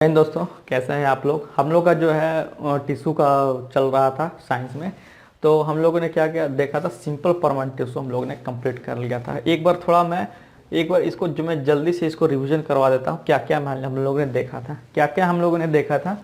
दोस्तों, कैसे हैं आप लोग। हम लोग का जो है टिश्यू का चल रहा था साइंस में। तो हम लोगों ने क्या क्या देखा था, सिंपल परमानेंट टिश्यू हम लोगों ने कंप्लीट कर लिया था। एक बार इसको जो मैं जल्दी से इसको रिवीजन करवा देता हूँ। क्या क्या हम लोगों ने देखा था, क्या क्या हम लोगों ने देखा था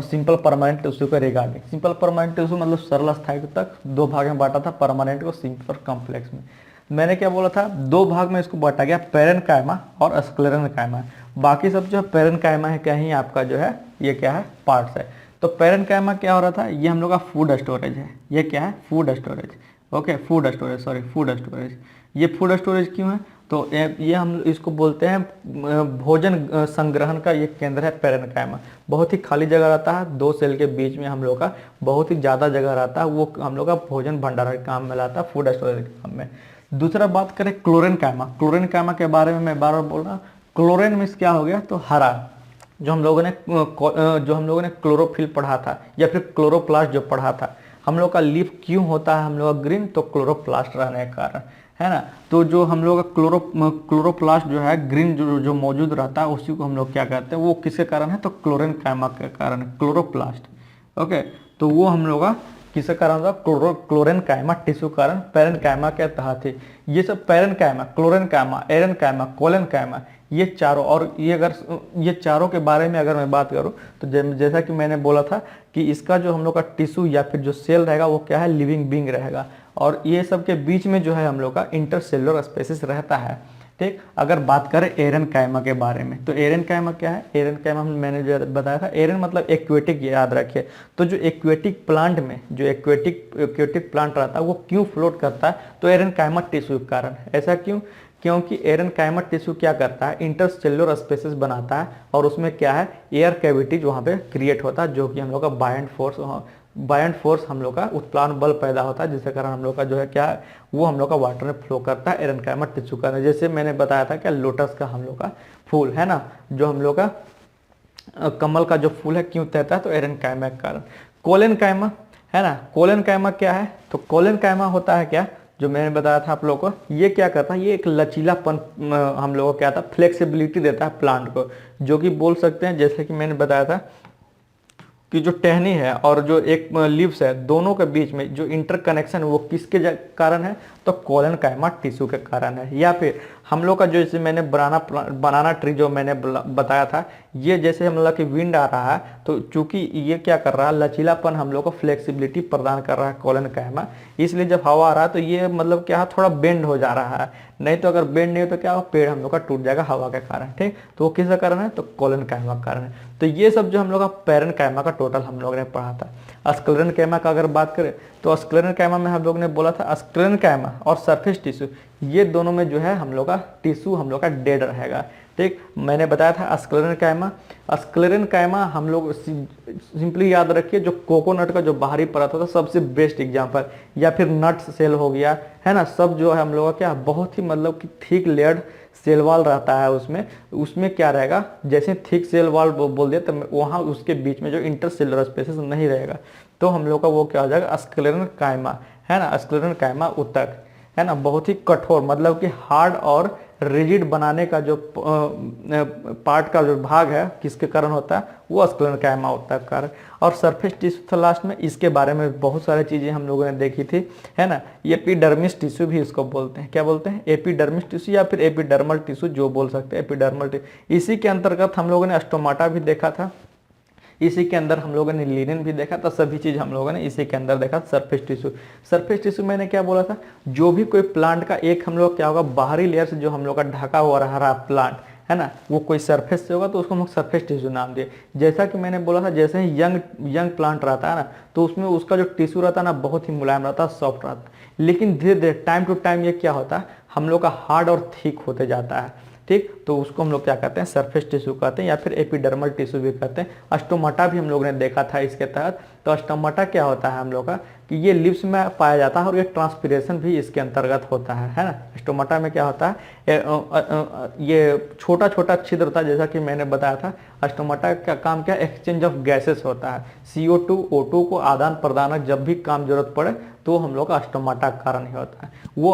सिंपल परमानेंट टिश्यू का रिगार्डिंग। सिंपल परमानेंट टिश्यू मतलब सरल अस्थायी तक दो भाग में बांटा था, परमानेंट को सिंपल कॉम्प्लेक्स में। मैंने क्या बोला था, दो भाग में इसको बांटा गया, पेरेन्काइमा और स्क्लेरेन्काइमा। बाकी सब जो है पेरेन्काइमा है, क्या ही आपका जो है ये क्या है, पार्ट्स है। तो पेरेन्काइमा क्या हो रहा था, ये हम लोग का फूड स्टोरेज है। ये क्या है, food storage. Okay, food storage, sorry food storage. ये फूड स्टोरेज क्यों है, तो ये हम इसको बोलते हैं भोजन संग्रहण का ये केंद्र है पेरेन्काइमा। बहुत ही खाली जगह रहता है, दो सेल के बीच में हम लोग का बहुत ही ज़्यादा जगह रहता है। वो हम लोग का भोजन भंडारण काम में लाता है, फूड स्टोरेज के काम में। दूसरा बात करें क्लोरेन्काइमा। क्लोरेन्काइमा के बारे में मैं बार बार बोल रहा हूँ। क्लोरेन मीन्स क्या हो गया, तो हरा। जो हम लोगों ने क्लोरोफिल पढ़ा था या फिर क्लोरोप्लास्ट जो पढ़ा था। हम लोग का लीफ क्यों होता है हम लोग का ग्रीन, तो क्लोरोप्लास्ट रहने के कारण, है ना। तो जो हम लोग का क्लोरोप्लास्ट जो है ग्रीन जो मौजूद रहता है, उसी को हम लोग क्या कहते हैं, वो किसके कारण है, तो क्लोरेन्काइमा के कारण, क्लोरोप्लास्ट। ओके, तो वो हम लोग का किसके कारण था, क्लोरेन्काइमा टिश्यू कारण पेरेन्काइमा के तहत ही। ये सब पेरेन्काइमा, क्लोरेन्काइमा, एरेन्काइमा, कोलेन्काइमा, ये चारों। और ये चारों के बारे में अगर मैं बात करूं, तो जैसा कि मैंने बोला था कि इसका जो हम लोग का टिश्यू या फिर जो सेल रहेगा वो क्या है, लिविंग बीइंग रहेगा। और ये सब के बीच में जो है हम लोग का इंटरसेलुलर स्पेसिस रहता है। ठीक, अगर बात करें एरेन्काइमा के बारे में, तो एरेन्काइमा क्या है, एरेन्काइमा मैंने जो बताया था, एरेन मतलब एक्वेटिक, याद रखिए। तो जो एक्वेटिक प्लांट में जो एक्वेटिक प्लांट रहता है वो क्यों फ्लोट करता है, तो एरेन्काइमा टिश्यू के कारण। ऐसा क्यों, क्योंकि एरेन्काइमा टिश्यू क्या करता है, इंटरसेलुलर स्पेसिस बनाता है। और उसमें क्या है, एयर कैविटीज वहाँ पे क्रिएट होता है, जो कि हम लोग का बायंट फोर्स हम लोग का उत्प्लावन बल पैदा होता है, जिसके कारण हम लोग का जो है क्या है, वो हम लोग का वाटर में फ्लो करता है एरेन्काइमा टिश्यू का। जैसे मैंने बताया था क्या, लोटस का हम लोग का फूल है ना, जो हम लोग का कमल का जो फूल है क्यों तैरता है, तो एरेन्काइमा के कारण। कोलेन्काइमा है ना, कोलेन्काइमा क्या है, तो कोलेन्काइमा होता है क्या, जो मैंने बताया था आप लोगों को, ये क्या करता है, ये एक लचीलापन हम लोगों को क्या था, फ्लेक्सिबिलिटी देता है प्लांट को। जो कि बोल सकते हैं, जैसे कि मैंने बताया था कि जो टहनी है और जो एक लीव्स है, दोनों के बीच में जो इंटरकनेक्शन वो किसके कारण है, तो कोलेन्काइमा टिश्यू के कारण है। या फिर हम लोग का जो, जैसे मैंने बनाना ट्री जो मैंने बताया था, ये जैसे हम लोग की विंड आ रहा है, तो चूंकि ये क्या कर रहा है, लचीलापन हम लोग को फ्लेक्सिबिलिटी प्रदान कर रहा है कोलेन्काइमा। इसलिए जब हवा आ रहा है तो ये मतलब क्या है, थोड़ा बेंड हो जा रहा है। नहीं तो अगर बेंड नहीं हो तो क्या हो, पेड़ हम लोग का टूट जाएगा हवा के कारण। ठीक, तो वो किसका कारण है, तो कोलेन्काइमा का कारण है। तो ये सब जो हम लोग का पेरेन्काइमा का टोटल हम लोग ने पढ़ा था। स्क्लेरेन्काइमा का अगर बात करें, तो स्क्लेरेन्काइमा में हम लोग ने बोला था, स्क्लेरेन्काइमा और सरफेस टिश्यू, ये दोनों में जो है हम लोग का टिश्यू हम लोग का डेड रहेगा। ठीक, मैंने बताया था स्क्लेरेन्काइमा हम लोग सिंपली याद रखिए, जो कोकोनट का जो बाहरी परत होता है, सबसे बेस्ट एग्जांपल, या फिर नट सेल हो गया, है ना। सब जो है हम लोग का क्या, बहुत ही मतलब कि थिक लेयर्ड सेल वॉल रहता है उसमें। उसमें क्या रहेगा, जैसे थिक सेल वॉल बोल दिया, तो वहाँ उसके बीच में जो इंटरसेलुलर स्पेसेस नहीं रहेगा, तो हम लोग का वो क्या हो जाएगा, स्क्लेरेन्काइमा, है ना। स्क्लेरेन्काइमा ऊतक, है ना, बहुत ही कठोर, मतलब कि हार्ड और रिजिड बनाने का जो पार्ट का जो भाग है, किसके कारण होता है, वो स्क्लेरेन्काइमा ऊतक के कारण। और सरफेस टिश्यू था लास्ट में, इसके बारे में बहुत सारी चीज़ें हम लोगों ने देखी थी, है ना। एपिडर्मिस टिश्यू भी इसको बोलते हैं, क्या बोलते हैं, एपिडर्मिस टिश्यू या फिर एपिडर्मल टिश्यू, जो बोल सकते हैं एपिडर्मल टिश्यू। इसी के अंतर्गत हम लोगों ने स्टोमाटा भी देखा था, इसी के अंदर हम लोगों ने लिनन भी देखा था। सभी चीज़ हम लोगों ने इसी के अंदर देखा। सरफेस टिश्यू, सरफेस टिश्यू मैंने क्या बोला था, जो भी कोई प्लांट का एक हम लोग क्या होगा, बाहरी लेयर से जो हम लोग का ढका हुआ रहा प्लांट, है ना, वो कोई सरफेस से होगा, तो उसको हम लोग सरफेस टिश्यू नाम दिए। जैसा कि मैंने बोला था, जैसे ही यंग प्लांट रहता है ना, तो उसमें उसका जो टिश्यू रहता है ना, बहुत ही मुलायम रहता है, सॉफ्ट रहता है। लेकिन धीरे धीरे टाइम टू टाइम ये क्या होता है, हम लोग का हार्ड और थिक होते जाता है। ठीक, तो उसको हम लोग क्या कहते हैं, सरफेस टिश्यू कहते हैं, या फिर एपिडर्मल टिश्यू भी कहते हैं। स्टोमाटा भी हम लोग ने देखा था इसके तहत। तो स्टोमाटा क्या होता है हम लोग का, कि ये लिप्स में पाया जाता है और ये ट्रांसपीरेशन भी इसके अंतर्गत होता है ना। स्टोमाटा में क्या होता है, ये छोटा छोटा छिद्र होता है, जैसा कि मैंने बताया था। स्टोमाटा का काम क्या, एक्सचेंज ऑफ गैसेस होता है। CO2 O2 को आदान प्रदान जब भी काम जरूरत पड़े, तो हम लोग का स्टोमाटा के कारण ही होता है। वो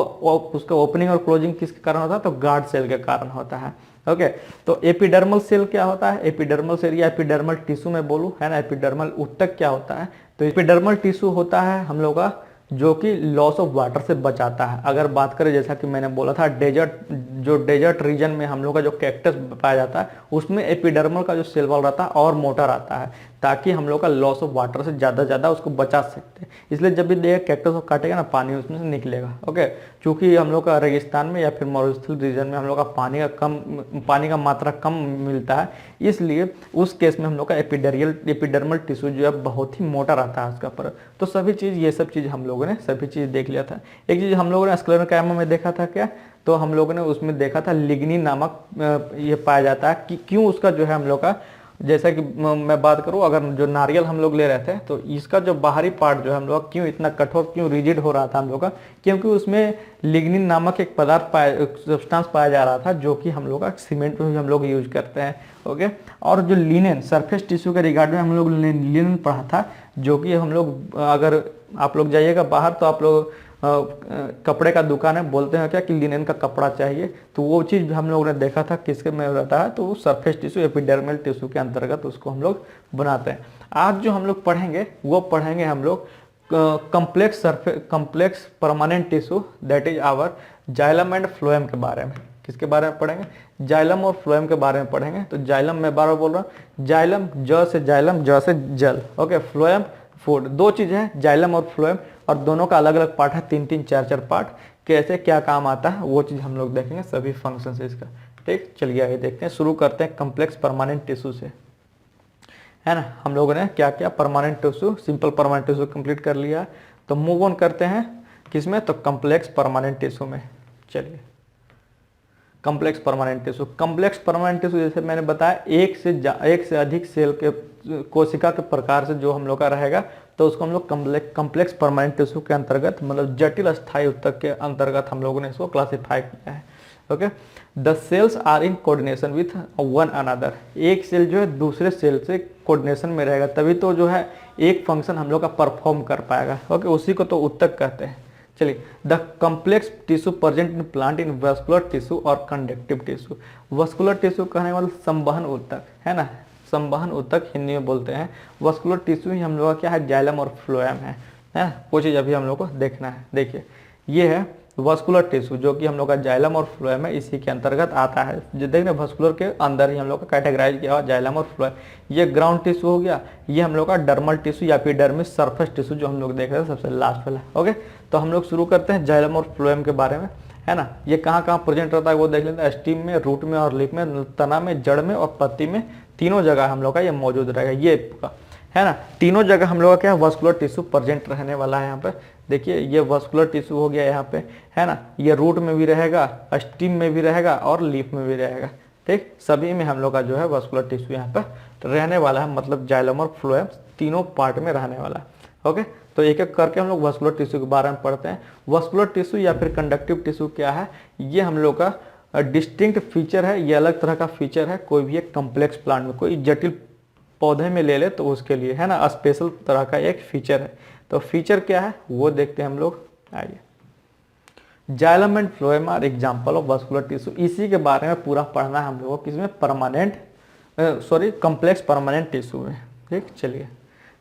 उसका ओपनिंग और क्लोजिंग किसके कारण होता है, तो गार्ड सेल के कारण होता है। ओके। तो एपिडर्मल सेल क्या होता है, एपिडर्मल सेल या एपिडर्मल टिश्यू में बोलूं, है ना, एपिडर्मल ऊतक क्या होता है, तो एपिडर्मल टिश्यू होता है हम लोग का जो कि लॉस ऑफ वाटर से बचाता है। अगर बात करें जैसा कि मैंने बोला था डेजर्ट, जो डेजर्ट रीजन में हम लोग का जो कैक्टस पाया जाता है उसमें एपिडर्मल का जो सेल वॉल रहता है और मोटा रहता है, ताकि हम लोग का लॉस ऑफ वाटर से ज़्यादा उसको बचा सकते हैं। इसलिए जब भी देखिए कैक्टस को काटेगा ना पानी उसमें से निकलेगा। ओके, चूँकि हम लोग का रेगिस्तान में या फिर मरुस्थल रीजन में हम लोग का पानी का मात्रा कम मिलता है, इसलिए उस केस में हम लोग का एपिडर्मल टिश्यू जो है बहुत ही मोटा रहता है उसका पर। तो सभी चीज़, ये सब चीज़ हम लोगों ने सभी चीज़ देख लिया था। एक चीज़ हम लोगों ने स्क्लेरोकाइमा में देखा था क्या, तो हम लोगों ने उसमें देखा था लिग्निन नामक ये पाया जाता है कि क्यों उसका जो है हम लोग का, जैसा कि मैं बात करूं, अगर जो नारियल हम लोग ले रहे थे तो इसका जो बाहरी पार्ट जो है हम लोग क्यों इतना कठोर, क्यों रिजिड हो रहा था हम लोग का, क्योंकि उसमें लिग्निन नामक एक पदार्थ सब्सटेंस पाया जा रहा था जो कि हम लोग का सीमेंट में भी हम लोग यूज करते हैं। ओके, और जो लिनेन सरफेस टिश्यू के रिगार्ड में हम लोग लिनेन पढ़ा था, जो कि हम लोग, अगर आप लोग जाइएगा बाहर तो आप लोग कपड़े का दुकान है, बोलते हैं क्या कि लिनेन का कपड़ा चाहिए, तो वो चीज़ हम लोगों ने देखा था किसके में रहता है, तो वो सरफेस टिश्यू एपिडर्मल टिश्यू के अंतर्गत उसको हम लोग बनाते हैं। आज जो हम लोग पढ़ेंगे वो पढ़ेंगे हम लोग complex permanent tissue, that is our xylem and phloem के बारे में। किसके बारे में पढ़ेंगे, जाइलम और फ्लोएम के बारे में पढ़ेंगे। तो जाइलम मैं बार बार बोल रहा हूँ, जाइलम ज से जाइलम, ज से जल, ओके, फ्लोएम फूड, दो चीज़ें हैं जाइलम और फ्लोएम, और दोनों का अलग अलग पार्ट है, 3-3 4-4 पार्ट, कैसे क्या काम आता है वो चीज़ हम लोग देखेंगे, सभी फंक्शन से इसका। ठीक, चलिए आगे देखते हैं, शुरू करते हैं कम्प्लेक्स परमानेंट टिश्यू से, है ना। हम लोगों ने क्या क्या permanent tissue, simple permanent tissue complete कर लिया, तो मूव ऑन करते हैं किसमें, तो कम्प्लेक्स परमानेंट टिश्यू में। चलिए, complex permanent tissue, complex permanent tissue जैसे मैंने बताया एक से अधिक सेल के कोशिका के प्रकार से जो हम लोग का रहेगा, तो उसको हम लोग कम्प्लेक्स परमानेंट टिश्यू के अंतर्गत, मतलब जटिल अस्थायी ऊतक के अंतर्गत हम लोगों ने इसको क्लासिफाई किया है। Okay, the cells are in coordination with one another, एक सेल जो है दूसरे सेल से कोऑर्डिनेशन में रहेगा, तभी तो जो है एक फंक्शन हम लोग का परफॉर्म कर पाएगा। ओके, उसी को तो ऊतक कहते हैं। चलिए, the complex tissue present in plant in vascular tissue और कंडक्टिव टिश्यू। वस्कुलर टिश्यू कहने वाला संवहन ऊतक, है ना, संवहन ऊतक हिंदी में बोलते हैं। वस्कुलर टिश्यू ही हम लोग का क्या है, जाइलम और फ्लोएम है ना, वो चीज़ अभी हम लोग को देखना है। देखिए, ये है वस्कुलर टिश्यू जो कि हम लोग का जाइलम और फ्लोएम है, इसी के अंतर्गत आता है। जो देखिए वस्कुलर के अंदर ही हम लोग का कैटेगराइज किया हुआ जाइलम और फ्लोएम। ये ग्राउंड टिश्यू हो गया, ये हम लोग का डर्मल टिश्यू या एपिडर्मिस सरफेस टिश्यू जो हम लोग देख रहे हैं सबसे लास्ट वाला। ओके, तो हम लोग शुरू करते हैं जाइलम और फ्लोएम के बारे में, है ना। ये कहाँ प्रेजेंट रहता है वो देख लेते हैं, स्टीम में, रूट में और लीफ में, तना में, जड़ में और पत्ती में, तीनों जगह हम लोग का ये मौजूद रहेगा, ये है ना, तीनों जगह हम लोग का क्या वस्कुलर टिश्यू प्रेजेंट रहने वाला है। यहाँ पे देखिए, ये वस्कुलर टिश्यू हो गया यहाँ पे, है ना, ये रूट में भी रहेगा, स्टीम में भी रहेगा और लीफ में भी रहेगा। ठीक, सभी में हम लोग का जो है वस्कुलर टिश्यू यहाँ पे रहने वाला है, मतलब जाइलम और फ्लोएम तीनों पार्ट में रहने वाला है। ओके, तो एक एक करके हम लोग वस्कुलर टिश्यू के बारे में पढ़ते हैं। वस्कुलर टिश्यू या फिर कंडक्टिव टिश्यू क्या है, ये हम लोग का डिस्टिंक्ट फीचर है, ये अलग तरह का फीचर है। कोई भी एक कम्प्लेक्स प्लांट में, कोई जटिल पौधे में ले ले तो उसके लिए, है ना, स्पेशल तरह का एक फीचर है। तो फीचर क्या है वो देखते हैं हम लोग, आइए। Xylem and phloem are example of vascular tissue, इसी के बारे में पूरा पढ़ना है हम लोगों को, किसमें, कम्प्लेक्स परमानेंट टिश्यू में। ठीक, चलिए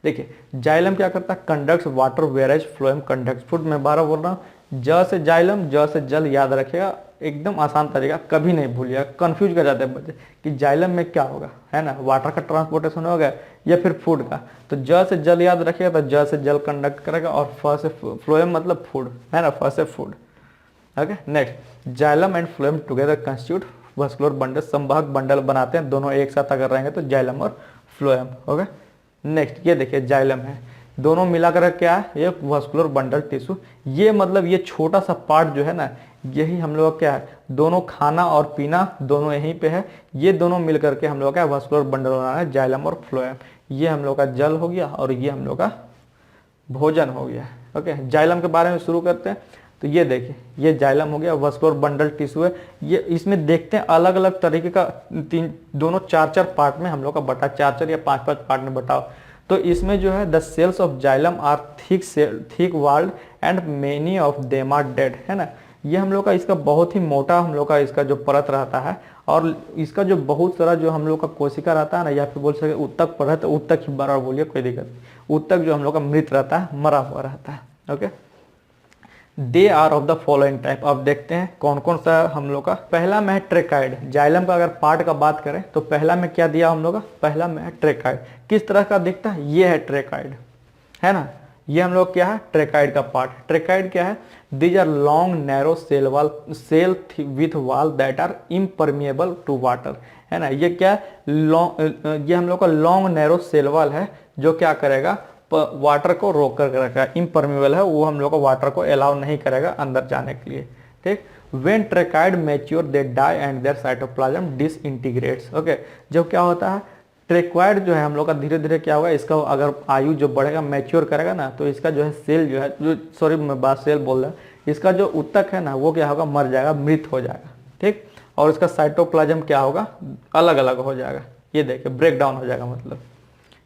देखिए, जाइलम क्या करता है, conducts water वेरेज phloem conducts food. मैं बारह बोल रहा हूँ, ज से जाइलम, ज से जल, याद रखिएगा, एकदम आसान तरीका, कभी नहीं भूलिएगा। कंफ्यूज कर जाते हैं बच्चे कि जाइलम में क्या होगा, है ना, वाटर का ट्रांसपोर्टेशन होगा या फिर फूड का। तो ज से जल याद रखिएगा, तो ज से जल कंडक्ट करेगा, और फ से फ्लोएम मतलब फूड, है ना, फ से food. Okay, next, xylem and phloem together constitute vascular bundle, संवाहक बंडल बनाते हैं, दोनों एक साथ अगर रहेंगे तो जाइलम और फ्लोएम। ओके, नेक्स्ट, ये देखिए जाइलम है, दोनों मिलाकर क्या है, एक वस्कुलर बंडल टिश्यू। ये मतलब ये छोटा सा पार्ट जो है ना, यही हम लोग क्या है, दोनों खाना और पीना दोनों यहीं पे है, ये दोनों मिलकर के हम लोग का वस्कुलर बंडल बनाना है, जाइलम और फ्लोएम। ये हम लोग का जल हो गया और ये हम लोग का भोजन हो गया। ओके, जाइलम के बारे में शुरू करते हैं। तो ये देखिए, ये जाइलम हो गया, वस्कुलर बंडल टिश्यू है। ये इसमें देखते हैं अलग अलग तरीके का, दोनों 4-4 पार्ट में हम लोग का बटा, 4-4 या 5-5 पार्ट में बटाओ। तो इसमें जो है the cells of xylem are thick walled and many of them are dead, है ना। ये हम लोग का इसका बहुत ही मोटा हम लोग का इसका जो परत रहता है, और इसका जो बहुत सारा जो हम लोग का कोशिका रहता है ना, या फिर बोल सके उत्तक पर है तो उत्तक ही बार बोलिए, कोई दिक्कत नहीं, उत्तक जो हम लोग का मृत रहता है, मरा हुआ रहता है। Okay, they are of the following type. अब देखते हैं कौन कौन सा हम लोग का। पहला में है ट्रेकाइड। जाइलम का अगर पार्ट का बात करें तो पहला में क्या दिया हम लोग का, पहला में है ट्रेकाइड। किस तरह का दिखता है, ये है ट्रेकाइड, है ना, ये हम लोग क्या है, ट्रेकाइड का पार्ट। ट्रेकाइड क्या है, these are long narrow cell wall, cell with wall that are impermeable to water, है ना। ये क्या है, लॉन्ग, ये हम लोग का लॉन्ग नैरो सेल वाल है जो क्या करेगा, वाटर को रोक कर रखा है, इम्परमिएबल है, वो हम लोग को वाटर को अलाउ नहीं करेगा अंदर जाने के लिए, ठीक। When tracheid mature they die and their cytoplasm disintegrates. Okay, जब क्या होता है, ट्रेक्वाइड जो है हम लोग का धीरे धीरे क्या होगा, इसका अगर आयु जो बढ़ेगा, मैच्योर करेगा ना, तो इसका जो है सेल जो है, जो सॉरी मैं बात सेल बोल रहा हूँ, इसका जो उत्तक है ना वो क्या होगा, मर जाएगा, मृत हो जाएगा, ठीक। और इसका साइटोप्लाज्म क्या होगा, अलग अलग हो जाएगा, ये देखिए ब्रेक डाउन हो जाएगा, मतलब,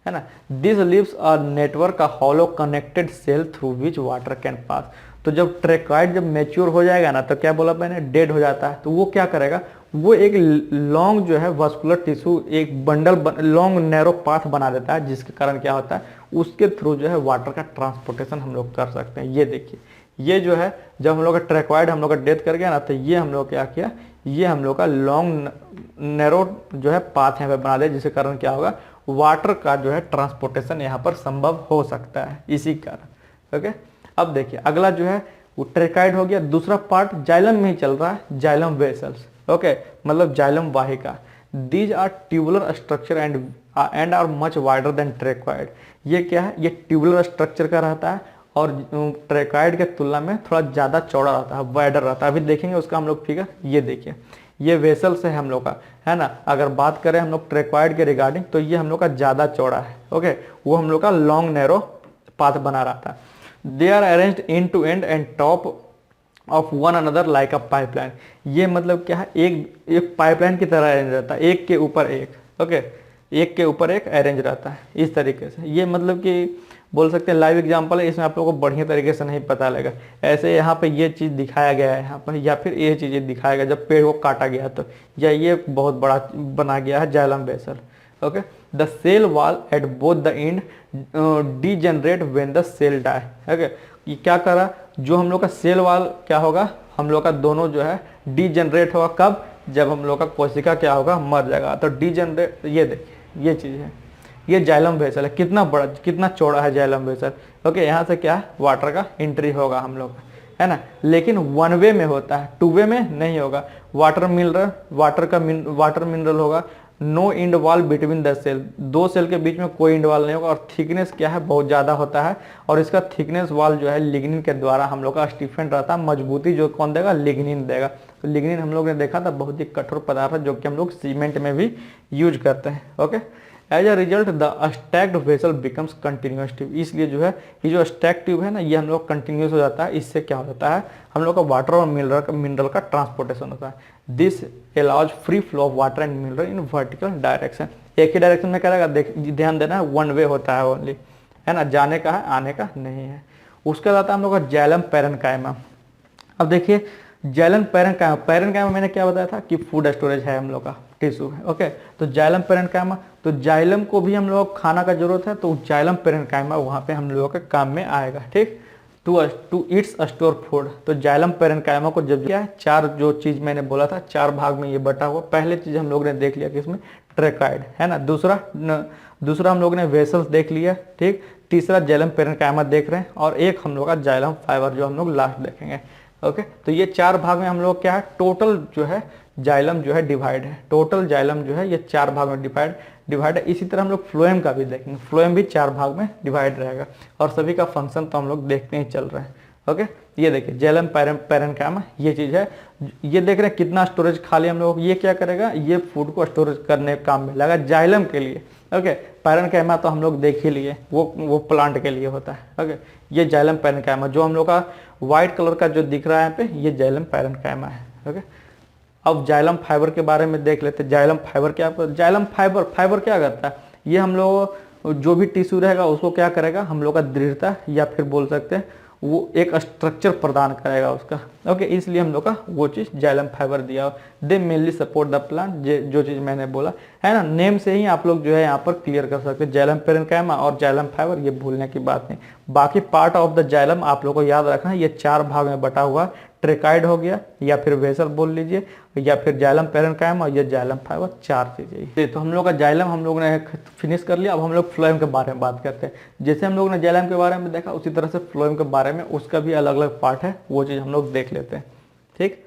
है ना। This leaves a network a hollow connected cell through which water can pass. तो जब ट्रेक्वाइड जब मैच्योर हो जाएगा ना, तो क्या बोला मैंने, डेड हो जाता है, तो वो क्या करेगा, वो एक लॉन्ग जो है वास्कुलर टिश्यू, एक बंडल लॉन्ग नैरो पाथ बना देता है, जिसके कारण क्या होता है, उसके थ्रू जो है वाटर का ट्रांसपोर्टेशन हम लोग कर सकते हैं। ये देखिए, ये जो है जब हम लोग का ट्रेक्वाइड हम लोग का डेथ कर गया ना, तो ये हम लोग क्या किया, ये हम लोग का लॉन्ग नैरो जो है पाथ यहाँ पे बना दे, जिसके कारण क्या होगा, वाटर का जो है ट्रांसपोर्टेशन यहाँ पर संभव हो सकता है इसी कारण। ओके, अब देखिए अगला जो है वो ट्रेकाइड हो गया। दूसरा पार्ट जाइलम में ही चल रहा है, जाइलम वेसल्स। ओके, मतलब जाइलम वाहिका। These are tubular structure and are much wider than tracheid. ये क्या है, ये ट्यूबुलर स्ट्रक्चर का रहता है और ट्रेक्वाइड के तुलना में थोड़ा ज़्यादा चौड़ा रहता है, वाइडर रहता है। अभी देखेंगे उसका हम लोग फिगर। ये देखिए, ये वेसल्स है हम लोग का, है ना। अगर बात करें हम लोग ट्रेक्वाइड के रिगार्डिंग, तो ये हम लोग का ज़्यादा चौड़ा है। ओके, वो हम लोग का लॉन्ग नैरो पाथ बना रहा था। They are arranged end to end and top of one another like a pipeline. ये मतलब क्या है, एक पाइपलाइन की तरह अरेंज रहता है, एक के ऊपर एक। ओके, एक के ऊपर एक अरेंज रहता है इस तरीके से। ये मतलब कि बोल सकते हैं लाइव एग्जांपल है, इसमें आप लोगों को बढ़िया तरीके से नहीं पता लगेगा। ऐसे यहाँ पे ये चीज़ दिखाया गया है यहाँ पर, या फिर ये चीज़ें दिखाया गया जब पेड़ को काटा गया तो, या ये बहुत बड़ा बना गया है xylem vessel. Okay, the cell wall at both the end degenerate when the cell die. Okay, ये क्या करा, जो हम लोग का सेल वॉल क्या होगा, हम लोग का दोनों जो है डीजेनरेट होगा, कब, जब हम लोग का कोशिका क्या होगा, मर जाएगा। तो डीजेनरेट, ये देखिए ये चीज़ है, ये जाइलम वेसल है। कितना बड़ा, कितना चौड़ा है जाइलम वेसल। ओके, यहाँ से क्या है, वाटर का एंट्री होगा हम लोग, है ना। लेकिन वन वे में होता है, टू वे में नहीं होगा। वाटर मिनरल होगा। No end wall between the cell, दो सेल के बीच में कोई इंड वॉल नहीं होगा। और थिकनेस क्या है, बहुत ज़्यादा होता है। और इसका थिकनेस वॉल जो है लिग्निन के द्वारा हम लोग का स्टीफेंट रहता है। मजबूती जो कौन देगा, लिग्निन देगा। तो लिग्निन हम लोग ने देखा था बहुत ही कठोर पदार्थ है, जो कि हम लोग सीमेंट में भी यूज करते हैं। Okay, as a result the stacked vessel becomes continuous tube. इसलिए जो है ये जो स्टैक ट्यूब है ना, ये हम लोग कंटिन्यूस हो जाता है। इससे क्या हो जाता है, हम लोग का वाटर और मिनरल का ट्रांसपोर्टेशन होता है। This allows free flow of water and mineral in vertical direction. एक ही डायरेक्शन में करेगा, ध्यान देना है, वन वे होता है ओनली, है ना, जाने का है, आने का नहीं है। उसके बाद आता है हम लोग का जाइलम पैरेन्काइमा। अब देखिए जाइलम पैरेन्काइमा मैंने क्या बताया था कि फूड स्टोरेज है हम लोग का, टिश्यू है। ओके, तो जाइलम पैरेन्काइमा, तो जाइलम को भी हम लोग खाना का जरूरत है, तो जाइलम पैरेन्काइमा वहाँ पे हम लोगों के काम में आएगा, ठीक। Two its store food. तो जाइलम पैरेन्काइमा को जब क्या है, चार जो चीज़ मैंने बोला था, चार भाग में ये बटा हुआ। पहले चीज़ हम लोग ने देख लिया कि इसमें ट्रेकाइड है ना, दूसरा हम लोग ने वेसल्स देख लिया, ठीक। तीसरा जाइलम पैरेन्काइमा देख रहे हैं, और एक हम लोग का जाइलम फाइबर जो हम लोग लास्ट देखेंगे। ओके, तो ये चार भाग में हम लोग क्या है, टोटल जो है जाइलम जो है डिवाइड है। टोटल जाइलम जो है ये चार भाग में डिवाइड है। इसी तरह हम लोग फ्लोएम का भी देखेंगे, फ्लोएम भी चार भाग में डिवाइड रहेगा। और सभी का फंक्शन तो हम लोग देखते ही चल रहे हैं। ओके, ये देखिए जाइलम पैरेन्काइमा ये चीज़ है। ये देख रहे हैं कितना स्टोरेज खाली हम लोग, ये क्या करेगा, ये फूड को स्टोरेज करने काम में लगा जाइलम के लिए। ओके, पैरेन्काइमा तो हम लोग देख ही लिए, वो प्लांट के लिए होता है। ओके, ये जाइलम पैरेन्काइमा जो हम लोग का व्हाइट कलर का जो दिख रहा है यहाँ पे, ये जाइलम पैरेन्काइमा है। ओके, अब जाइलम फाइबर के बारे में देख लेते हैं। जाइलम फाइबर क्या, जाइलम फाइबर क्या करता है, ये हम लोग जो भी टिश्यू रहेगा उसको क्या करेगा, हम लोग का दृढ़ता या फिर बोल सकते हैं वो एक स्ट्रक्चर प्रदान करेगा उसका। ओके, इसलिए हम लोग का वो चीज़ जाइलम फाइबर दिया। दे मेनली सपोर्ट द प्लांट, जो चीज़ मैंने बोला है ना, नेम से ही आप लोग जो है यहाँ पर क्लियर कर सकते हैं। जाइलम पेरेन्काइमा और जाइलम फाइबर, ये भूलने की बात नहीं। बाकी पार्ट ऑफ द जाइलम आप लोग को याद रखना है, ये 4 भाग में बटा हुआ। ट्रेकाइड हो गया, या फिर वेसल बोल लीजिए, या फिर जाइलम पेरेन्काइमा और ये जाइलम फाइबर, 4 चीजें। तो हम लोग का जाइलम हम लोग ने फिनिश कर लिया। अब हम लोग फ्लोएम के बारे में बात करते हैं। जैसे हम लोग ने जाइलम के बारे में देखा, उसी तरह से फ्लोएम के बारे में उसका भी अलग अलग पार्ट है, वो चीज़ हम लोग देख लेते हैं। ठीक,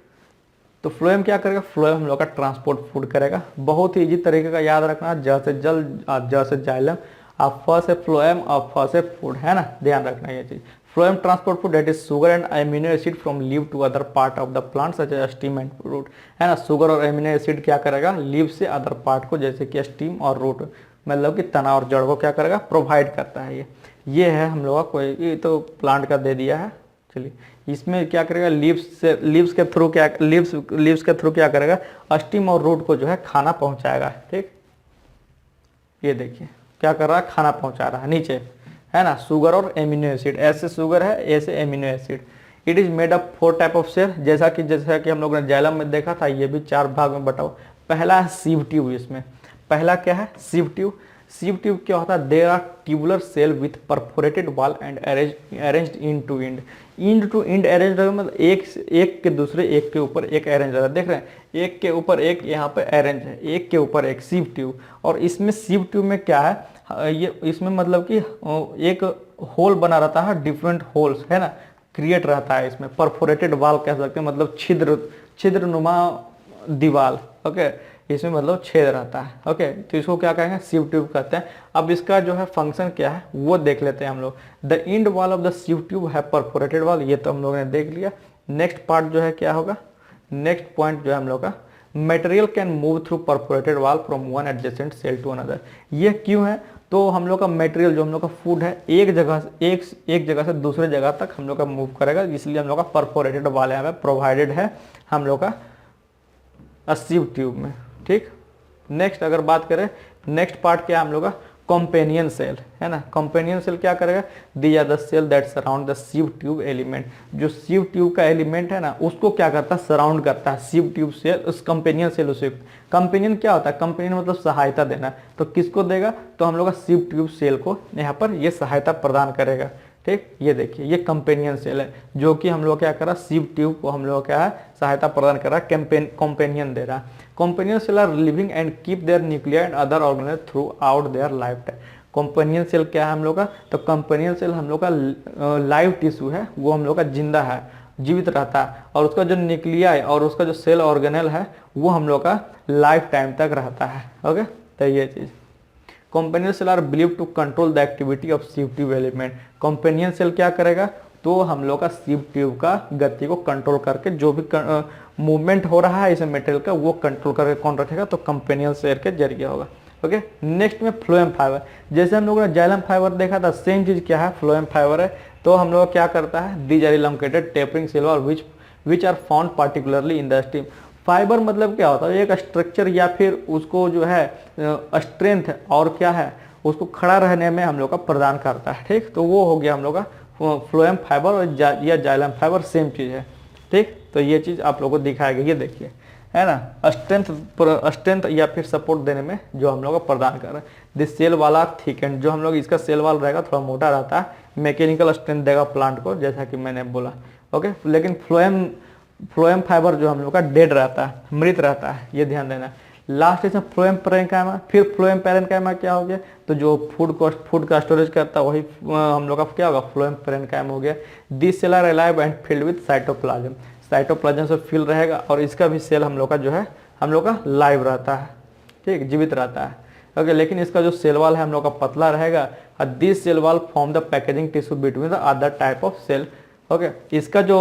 तो फ्लोएम क्या करेगा? फ्लोएम हम लोग का ट्रांसपोर्ट फूड करेगा। बहुत ही इजी तरीके का याद रखना, ज से जल, ज से जाइलम, आप फ से फ्लोएम और फ से फूड, है ना, ध्यान रखना ये चीज। Phloem transport food, that is sugar and amino acid from leave to other part of the plant such as steam and root, है ना। शुगर और अमीनो एसिड क्या करेगा? लीव से अदर पार्ट को, जैसे कि स्टीम और रूट, मतलब कि तना और जड़ को क्या करेगा? प्रोवाइड करता है। ये है हम लोग का कोई, ये तो प्लांट का दे दिया है। चलिए, इसमें क्या करेगा? लीव्स के थ्रू क्या करेगा? स्टीम और रूट को जो है खाना पहुंचाएगा। ठीक, ये देखिए क्या कर रहा है? खाना पहुंचा रहा है नीचे, है ना। शुगर और एमिनो एसिड, ऐसे शुगर है, ऐसे amino acid. It is made up 4 type of cell, जैसा कि हम लोग ने जाइलम में देखा था, ये भी 4 भाग में बटा हुआ। पहला है सीव ट्यूब। इसमें पहला क्या है? Sieve tube. सीव ट्यूब क्या होता है? There are tubular cell with perforated wall and arranged end to end arrange, मतलब एक के दूसरे, एक के ऊपर एक अरेंज रहता है। देख रहे हैं, एक के ऊपर एक यहाँ पे अरेंज है, एक के ऊपर एक, सीव ट्यूब। और इसमें सीव ट्यूब में क्या है? ये इसमें मतलब कि एक होल बना रहता है, डिफरेंट होल्स, है ना, क्रिएट रहता है इसमें। परफोरेटेड वॉल कह सकते हैं, मतलब छिद्र नुमा दीवाल। ओके, इसमें मतलब छेद रहता है। ओके, तो इसको क्या कहेंगे? सीव ट्यूब कहते हैं। अब इसका जो है फंक्शन क्या है वो देख लेते हैं हम लोग। The end wall of the sieve tube है परफोरेटेड वॉल, ये तो हम लोगों ने देख लिया। नेक्स्ट पार्ट जो है क्या होगा? नेक्स्ट पॉइंट जो है हम लोग का, material can move through perforated wall from one adjacent cell to another. ये क्यों है? तो हम लोग का मटेरियल, जो हम लोग का फूड है, एक जगह से दूसरे जगह तक हम लोग का मूव करेगा, इसलिए हम लोग का परफोरेटेड वॉल यहाँ पे प्रोवाइडेड है हम लोग का सीव ट्यूब में। ठीक, नेक्स्ट अगर बात करें, नेक्स्ट पार्ट क्या है हम लोग का? कंपेनियन सेल, है ना। कंपेनियन सेल क्या करेगा? These are the cell that surround the sieve tube element. जो सीव ट्यूब का एलिमेंट है ना, उसको क्या करता है? सराउंड करता है सीव ट्यूब सेल, उस कंपेनियन सेल। उसे कंपेनियन क्या होता है? कंपेनियन मतलब सहायता देना। तो किसको देगा? तो हम लोग का सीव ट्यूब सेल को यहाँ पर ये सहायता प्रदान करेगा। ठीक, ये देखिए, ये कंपेनियन सेल है, जो कि हम लोग क्या कर रहा है? सीव ट्यूब को हम लोग क्या है? सहायता प्रदान कर रहा है, कंपेनियन दे रहा है। Companion cell are living and keep their nuclei and other organelle throughout their lifetime. Companion cell क्या है हम लोग का? तो कंपेनियन सेल हम लोग का लाइव टिश्यू है, वो हम लोग का जिंदा है, जीवित रहता है, और उसका जो न्यूक्लिया है और उसका जो सेल ऑर्गेनेल है वो हम लोग का लाइफ टाइम तक रहता है। ओके, तो ये चीज़, companion cell are believe to control the activity of sieve tube element. Companion cell क्या करेगा? तो हम लोग का सीव ट्यूब का गति को कंट्रोल करके, जो भी मूवमेंट हो रहा है इस मटेरियल का, वो कंट्रोल करके कौन रखेगा? तो कंपेनियन सेल के जरिए होगा। ओके, नेक्स्ट में फ्लोएम फाइबर। जैसे हम लोगों ने जाइलम फाइबर देखा था, सेम चीज क्या है? फ्लोएम फाइबर है। तो हम लोग क्या करता है? These are elongated tapering cell और which are found particularly in the stem. Fibre मतलब क्या होता है? एक स्ट्रक्चर या फिर उसको जो है स्ट्रेंथ और क्या है, उसको खड़ा रहने में हम लोग का प्रदान करता है। ठीक, तो वो हो गया हम लोग का फ्लोएम फाइबर और या जाइलम फाइबर, सेम चीज़ है। ठीक, तो ये चीज़ आप लोगों को दिखाया गया, ये देखिए, है ना। स्ट्रेंथ या फिर सपोर्ट देने में जो हम लोग का प्रदान कर रहे हैं। दिस सेल वाला थिक एंड, जो हम लोग इसका सेल वाल रहेगा थोड़ा मोटा रहता है, मैकेनिकल स्ट्रेंथ देगा प्लांट को, जैसा कि मैंने बोला। ओके, लेकिन फ्लोएम फाइबर जो हम लोग का डेड रहता है, मृत रहता है, ये ध्यान देना। लास्ट इसमें फ्लोएम पेरेन्काइमा। फिर फ्लोएम पेरेन्काइमा क्या हो गया? तो जो फूड का स्टोरेज करता है वही हम लोग का क्या होगा? फ्लोएम पेरेन्काइमा हो गया। This cell are alive and filled with cytoplasm. Cytoplasm से फिल रहेगा, और इसका भी सेल हम लोग का जो है हम लोग का लाइव रहता है। ठीक, जीवित रहता है। ओके, लेकिन इसका जो सेल वाल है हम लोग का पतला रहेगा। और this cell wall form the packaging tissue between the other type of cell. Okay, इसका जो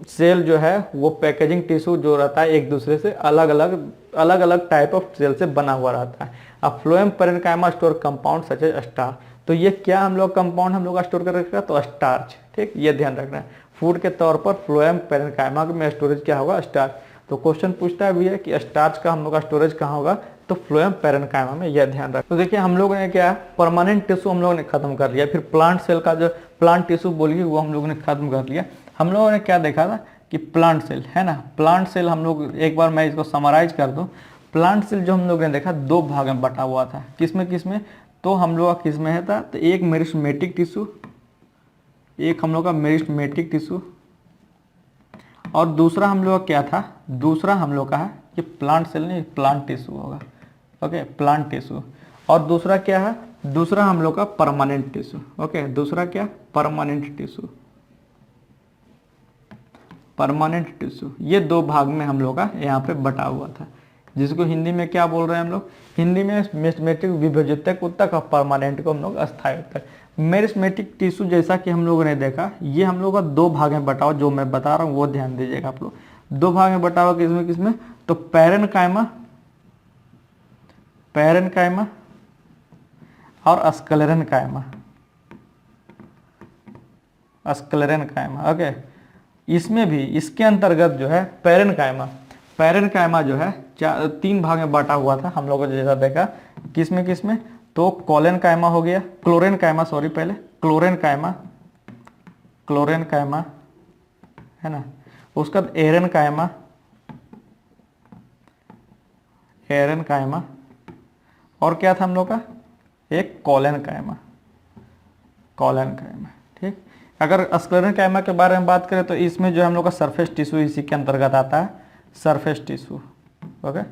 सेल जो है वो पैकेजिंग टिश्यू जो रहता है एक दूसरे से अलग अलग टाइप ऑफ सेल से बना हुआ रहता है। अब phloem parenchyma store compound such as starch. तो ये क्या हम लोग कंपाउंड हम लोग का स्टोर कर रखेगा? तो स्टार्च। ठीक, ये ध्यान रखना है। फूड के तौर पर फ्लोएम पेरेन्काइमा में स्टोरेज क्या होगा? स्टार्च। तो क्वेश्चन पूछता है भी है कि स्टार्च का हम लोग का स्टोरेज कहाँ होगा? तो फ्लोएम पैरेन्काइमा में, यह ध्यान रख। तो देखिए हम लोग ने क्या परमानेंट टिश्यू हम लोगों ने खत्म कर लिया, फिर प्लांट सेल का जो प्लांट टिश्यू बोलिए वो हम लोगों ने खत्म कर लिया। हम लोगों ने क्या देखा था कि प्लांट सेल है ना, प्लांट सेल हम लोग एक बार मैं इसको समराइज कर दूं। प्लांट सेल जो हम लोग ने देखा दो भाग में बटा हुआ था, किसमें किसमें, तो हम लोग का किसमें है था, तो एक मेरिस्टेमेटिक टिश्यू, एक हम लोग का मेरिस्टेमेटिक टिश्यू, और दूसरा हम लोग का क्या था, दूसरा हम लोग का है कि प्लांट सेल नहीं प्लांट टिश्यू होगा, ओके प्लांट टिश्यू। और दूसरा क्या है, दूसरा हम लोग का परमानेंट टिश्यू, ओके दूसरा क्या परमानेंट टिश्यू, परमानेंट टिश्यू। ये दो भाग में हम लोग का यहाँ पे बटा हुआ था, जिसको हिंदी में क्या बोल रहे हैं हम लोग, हिंदी में मेरिस्टेमेटिक विभजितक उत्तक और परमानेंट को हम लोग अस्थायी उत्तक। मेरिस्टेमेटिक टिश्यू जैसा कि हम लोगों ने देखा, ये हम लोग का दो भाग में बटा हुआ, जो मैं बता रहा हूँ वो ध्यान दीजिएगा आप लोग। दो भाग में बटा हुआ किसमें किसमें, तो पैरेन्काइमा, पैरेन्काइमा और स्क्लेरेन्काइमा, स्क्लेरेन्काइमा, ओके। इसमें भी इसके अंतर्गत जो है पैरेन्काइमा, पैरेन्काइमा जो है तीन भाग में बांटा हुआ था हम लोगों ने जैसा देखा, किसमें किसमें, तो कोलेनकाइमा हो गया, क्लोरेनकाइमा सॉरी पहले क्लोरेनकाइमा, क्लोरेनकाइमा है ना, उसका बाद एरेनकाइमा, एरेनकाइमा, और क्या था हम लोग का एक कोलेनकाइमा, कोलेनकाइमा, ठीक। अगर स्क्लेरेनकाइमा के बारे में बात करें तो इसमें जो हम लोग का सरफेस टिश्यू इसी के अंतर्गत आता है, surface tissue, okay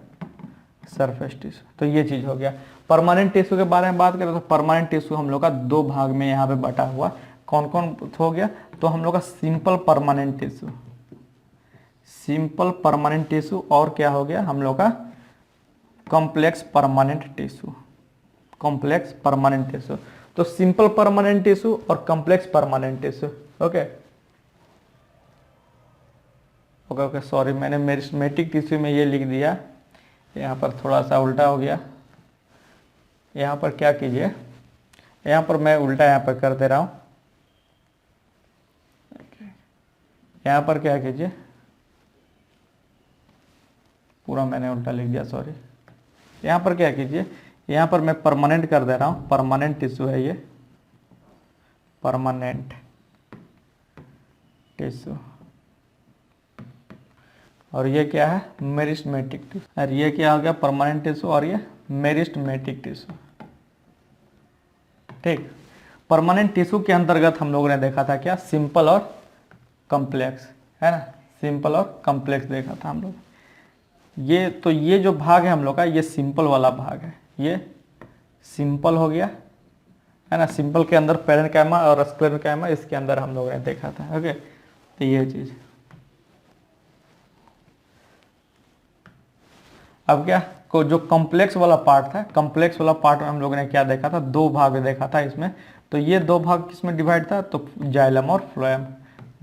surface tissue. तो ये चीज हो गया। परमानेंट टिश्यू के बारे में बात करें तो परमानेंट टिश्यू हम लोग का दो भाग में यहाँ पे बटा हुआ, कौन कौन हो गया, तो हम लोग का simple permanent tissue, simple permanent tissue, और क्या हो गया हम लोग का complex permanent tissue, complex permanent tissue. तो सिंपल परमानेंट टिश्यू और complex permanent tissue, okay okay okay sorry मैंने मेरिस्टेमेटिक टिश्यू में ये लिख दिया, यहाँ पर थोड़ा सा उल्टा हो गया। यहाँ पर क्या कीजिए, यहाँ पर मैं उल्टा यहाँ पर कर दे रहा हूँ, यहाँ पर क्या कीजिए, पूरा मैंने उल्टा लिख दिया सॉरी। यहाँ पर क्या कीजिए, यहाँ पर मैं परमानेंट कर दे रहा हूँ, परमानेंट टिश्यू है ये, परमानेंट टिश्यू, और ये क्या है मेरिस्टेमेटिक टिश्यू, और ये क्या हो गया परमानेंट टिश्यू, और ये मेरिस्टेमेटिक टिश्यू, ठीक। परमानेंट टिश्यू के अंतर्गत हम लोगों ने देखा था क्या, सिंपल और कॉम्प्लेक्स, है ना, सिंपल और कॉम्प्लेक्स देखा था हम लोग। ये तो ये जो भाग है हम लोग का, ये सिंपल वाला भाग है, ये सिंपल हो गया, है ना। सिंपल के अंदर पैरेन्काइमा और स्क्लेरेन्काइमा इसके अंदर हम लोगों ने देखा था, ओके। तो ये चीज अब क्या को जो कॉम्प्लेक्स वाला पार्ट था, कॉम्प्लेक्स वाला पार्ट हम लोगों ने क्या देखा था, दो भाग देखा था इसमें। तो ये दो भाग किसमें डिवाइड था, तो जाइलम और फ्लोएम,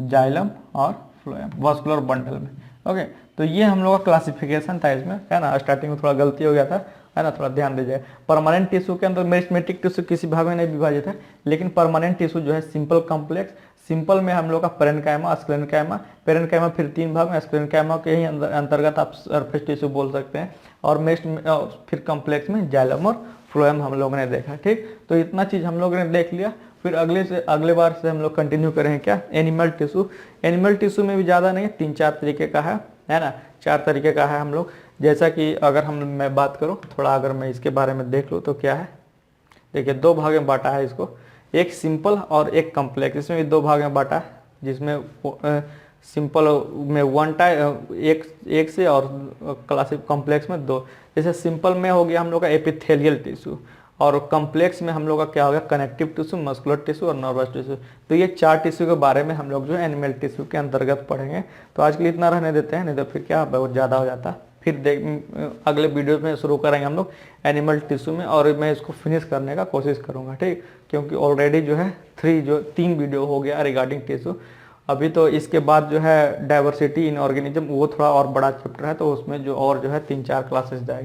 जाइलम और फ्लोएम वास्कुलर बंडल में, ओके। तो ये हम लोग का क्लासिफिकेशन था इसमें, है ना। स्टार्टिंग में थोड़ा गलती हो गया था, है ना, थोड़ा ध्यान दीजिए। परमानेंट टिश्यू के अंदर मेरिस्टेमेटिक टिश्यू किसी भाग में नहीं विभाजित है, लेकिन परमानेंट टिश्यू जो है सिंपल कॉम्प्लेक्स, सिंपल में हम लोग का पैरेन्काइमा स्क्लेरेन्काइमा, पैरेन्काइमा फिर तीन भाग में, स्क्लेरेन्काइमा के ही अंतर्गत आप सरफेस टिश्यू बोल सकते हैं, और फिर कॉम्प्लेक्स में जाइलम और फ्लोएम हम लोगों ने देखा, ठीक। तो इतना चीज हम लोगों ने देख लिया। फिर अगले बार से हम लोग कंटिन्यू करेंगे क्या, एनिमल टिश्यू। एनिमल टिश्यू में भी ज़्यादा नहीं, तीन चार तरीके का है ना, चार तरीके का है हम लोग। जैसा कि अगर मैं बात करूँ थोड़ा, अगर मैं इसके बारे में देख लूँ तो क्या है, देखिए दो भाग में बांटा है इसको, एक सिंपल और एक कॉम्प्लेक्स, इसमें भी दो भाग में बांटा है, जिसमें सिंपल में वन टाइप एक से, और क्लासिक कॉम्प्लेक्स में दो। जैसे सिंपल में हो गया हम लोग का एपिथेलियल टिश्यू, और कॉम्प्लेक्स में हम लोग का क्या हो गया कनेक्टिव टिश्यू, मस्कुलर टिश्यू और नर्वस टिश्यू। तो ये चार टिश्यू के बारे में हम लोग जो है एनिमल टिश्यू के अंतर्गत पढ़ेंगे। तो आज के लिए इतना रहने देते हैं, नहीं तो फिर क्या बहुत ज़्यादा हो जाता। फिर अगले वीडियो में शुरू करेंगे हम लोग एनिमल टिश्यू में, और मैं इसको फिनिश करने का कोशिश करूँगा, ठीक। क्योंकि ऑलरेडी जो है तीन वीडियो हो गया रिगार्डिंग टिश्यू। अभी तो इसके बाद जो है डाइवर्सिटी इन ऑर्गेनिज्म, वो थोड़ा और बड़ा चैप्टर है, तो उसमें जो और जो है तीन चार क्लासेस जाएगी।